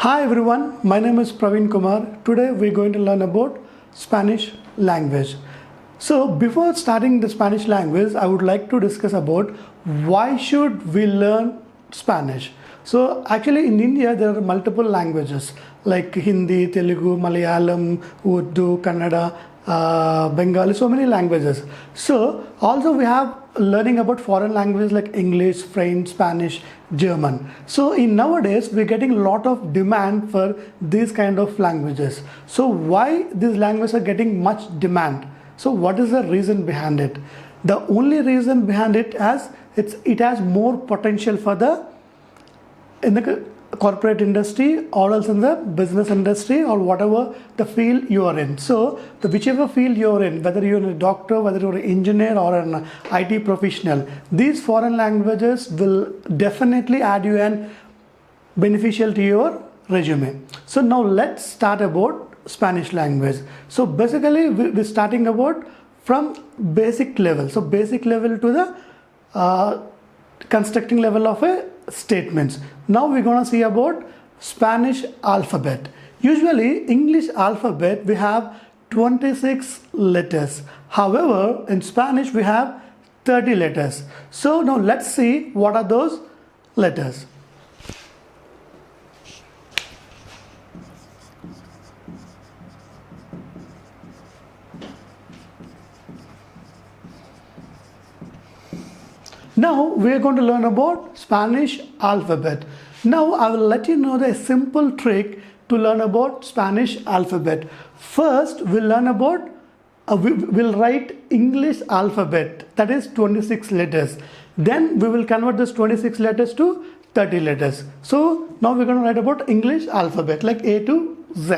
Hi everyone, my name is Praveen Kumar. Today we're going to learn about Spanish language. So before starting the Spanish language, I would like to discuss about why should we learn Spanish. So actually in India there are multiple languages like Hindi, Telugu, Malayalam, Urdu, Kannada, Bengali, so many languages. So also we have learning about foreign languages like English, French, Spanish, German. So in nowadays we're getting a lot of demand for these kind of languages. So why these languages are getting much demand? So what is the reason behind it? The only reason behind it it has more potential for in the corporate industry or else in the business industry or whatever the field you are in. So whichever field you're in, whether you're a doctor, whether you're an engineer or an IT professional, these foreign languages will definitely add you an beneficial to your resume. So now let's start about Spanish language. So basically we're starting about from basic level. So basic level to the constructing level of a statements. Now we're going to see about Spanish alphabet. Usually English alphabet we have 26 letters. However, in Spanish we have 30 letters. So now let's see what are those letters. Now we are going to learn about Spanish alphabet. Now I will let you know the simple trick to learn about Spanish alphabet. First we'll learn about we'll write English alphabet, that is 26 letters. Then we will convert this 26 letters to 30 letters. So now we're going to write about English alphabet like A to Z.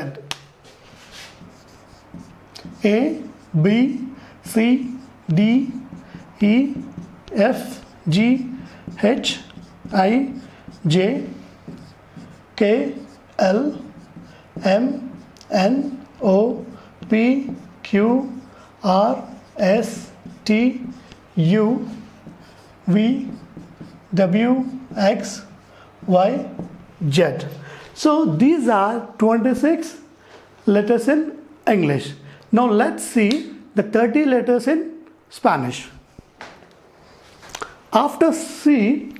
A, B, C, D, E, F, G, H, I, J, K, L, M, N, O, P, Q, R, S, T, U, V, W, X, Y, Z. So these are 26 letters in English. Now let's see the 30 letters in Spanish. After C,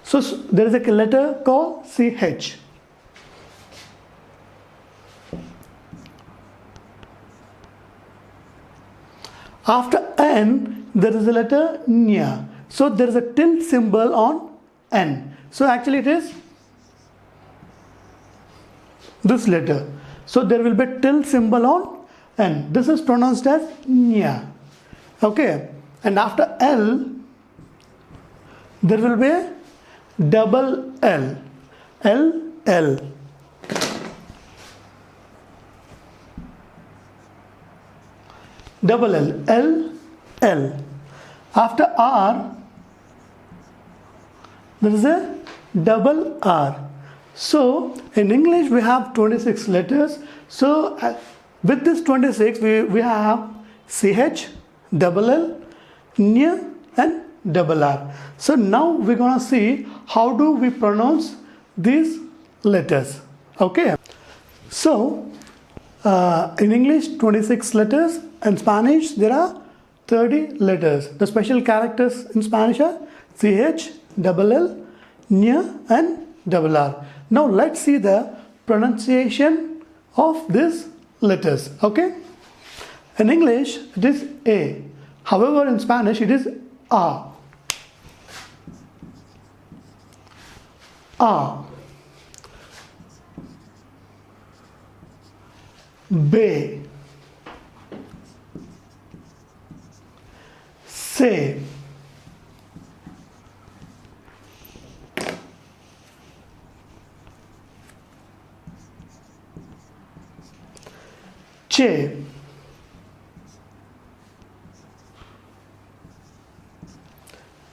so there is a letter called CH. After N, there is a letter Ñ. So there is a tilde symbol on N. So actually it is this letter. So there will be a tilde symbol on N. This is pronounced as Ñ. Okay, and after L there will be a double L, L. Double L, L. After R there is a double R. So in English we have 26 letters. So with this 26 we have CH, double L, Ñ and double R. So now we're gonna see how do we pronounce these letters. Okay, so in English 26 letters, in Spanish there are 30 letters. The special characters in Spanish are CH, double L, Ñ and double R. Now let's see the pronunciation of these letters. Okay, in English it is A. However, in Spanish it is A. A. B. C. Ch.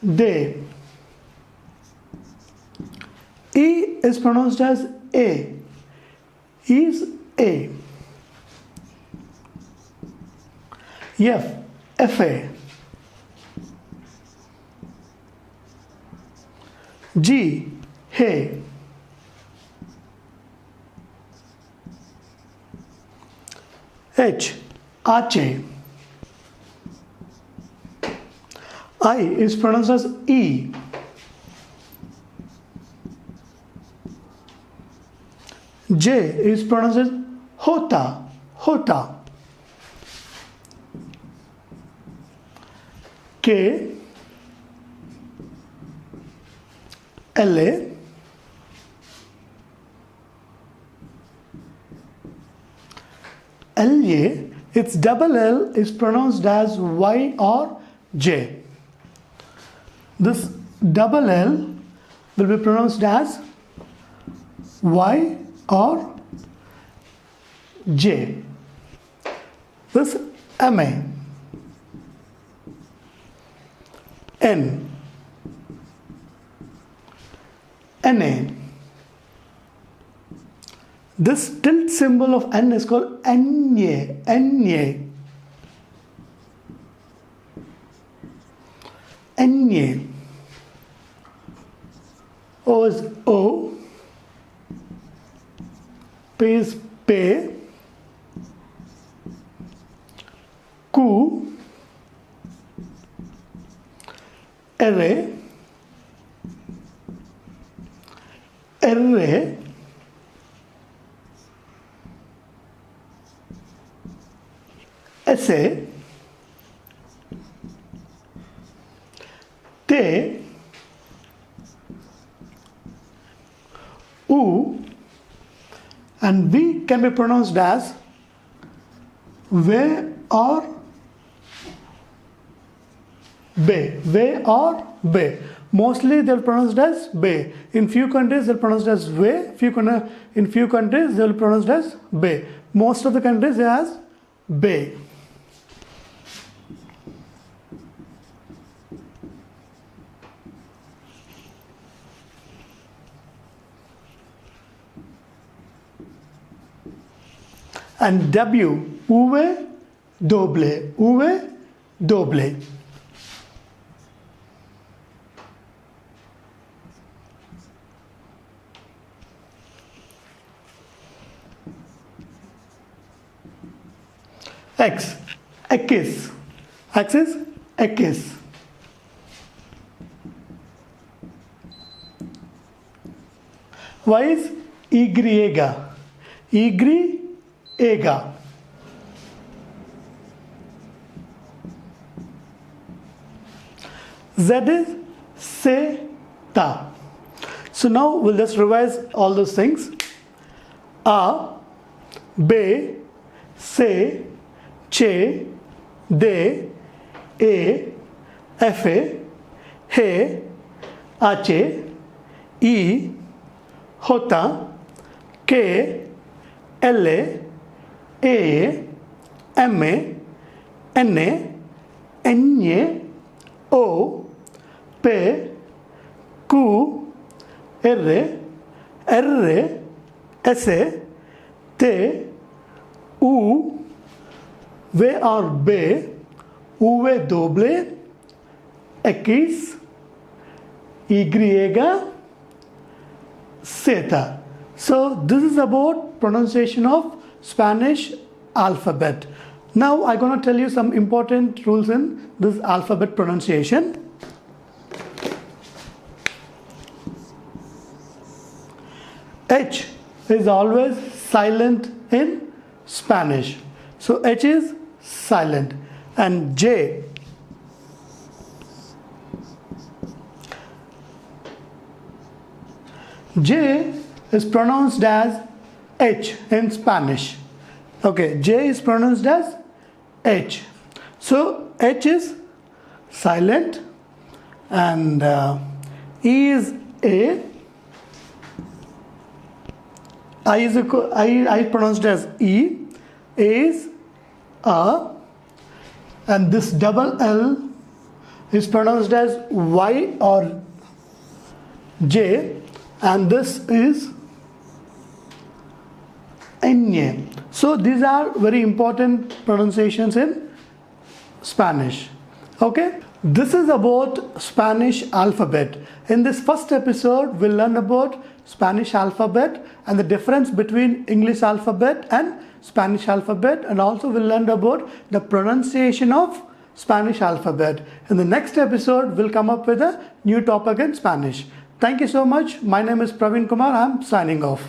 D. E is pronounced as A. Is A. F. F-A. G. Hey. H. Ache. I is pronounced as E. J is pronounced as Hota. Hota. K. LA. LA, its double L is pronounced as Y or J. This double L will be pronounced as Y or J. This MA. N. NA. This tilt symbol of N is called Nya. Nya. Nya. O is O. P is Pe. Q. Array. Array. Essay. Te. U. And V can be pronounced as Ve or Be. Ve or Be. Mostly they're pronounced as Be. In few countries they're pronounced as Ve. In few countries they're pronounced as Be. Most of the countries they as Be. And W, uve doble, uve doble. X, X is X. Y is Y, Ega. Z is Seta. So now we'll just revise all those things. A, Be, Se, Che, De, E, Fe, He, Ache, E, Hota, K, LA, A, MA, NA, NA, O, P, Q, R, R, S, T, U, V or B, UV doble, X, Y, Zeta. So this is about pronunciation of Spanish alphabet. Now I'm going to tell you some important rules in this alphabet pronunciation. H is always silent in Spanish. So H is silent. And J is pronounced as H in Spanish. Okay, J is pronounced as H. So H is silent and E is A. I pronounced as E. A is A. And this double L is pronounced as Y or J. And this is Ñ. So these are very important pronunciations in Spanish. Okay. This is about Spanish alphabet. In this first episode, we'll learn about Spanish alphabet and the difference between English alphabet and Spanish alphabet, and also we'll learn about the pronunciation of Spanish alphabet. In the next episode, we'll come up with a new topic in Spanish. Thank you so much. My name is Praveen Kumar. I'm signing off.